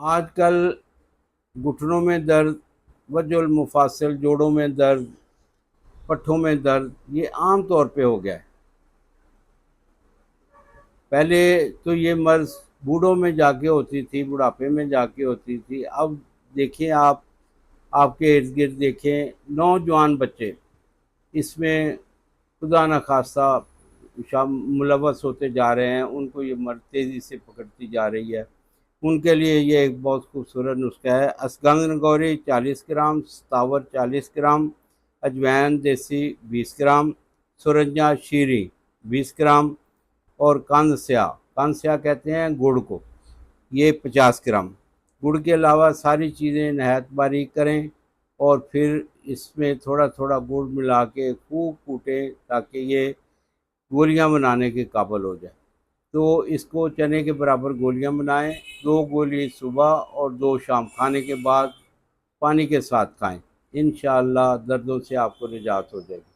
आजकल घुटनों में दर्द, वजहुल मुफासिल, जोड़ों में दर्द, पट्ठों में दर्द, ये आम तौर पे हो गया है। पहले तो ये मर्ज़ बूढ़ों में जाके होती थी, बुढ़ापे में जाके होती थी। अब देखिए आप, आपके इर्द गिर्द देखें, नौजवान बच्चे इसमें खुदा न खास्ता मुलवस होते जा रहे हैं, उनको ये मर्ज़ तेज़ी से पकड़ती जा रही है। उनके लिए ये एक बहुत खूबसूरत नुस्खा है। अश्वगंधा गौरी 40 ग्राम, सतावर 40 ग्राम, अजवाइन देसी 20 ग्राम, सुरंजा शीरी 20 ग्राम और कंद स्या कहते हैं गुड़ को, ये 50 ग्राम। गुड़ के अलावा सारी चीज़ें नहायत बारीक करें और फिर इसमें थोड़ा थोड़ा गुड़ मिला के खूब कूटें ताकि ये गोलियां बनाने के काबिल हो जाए। तो इसको चने के बराबर गोलियां बनाएं, 2 गोली सुबह और 2 शाम खाने के बाद पानी के साथ खाएं। इंशाअल्लाह दर्दों से आपको निजात हो जाएगी।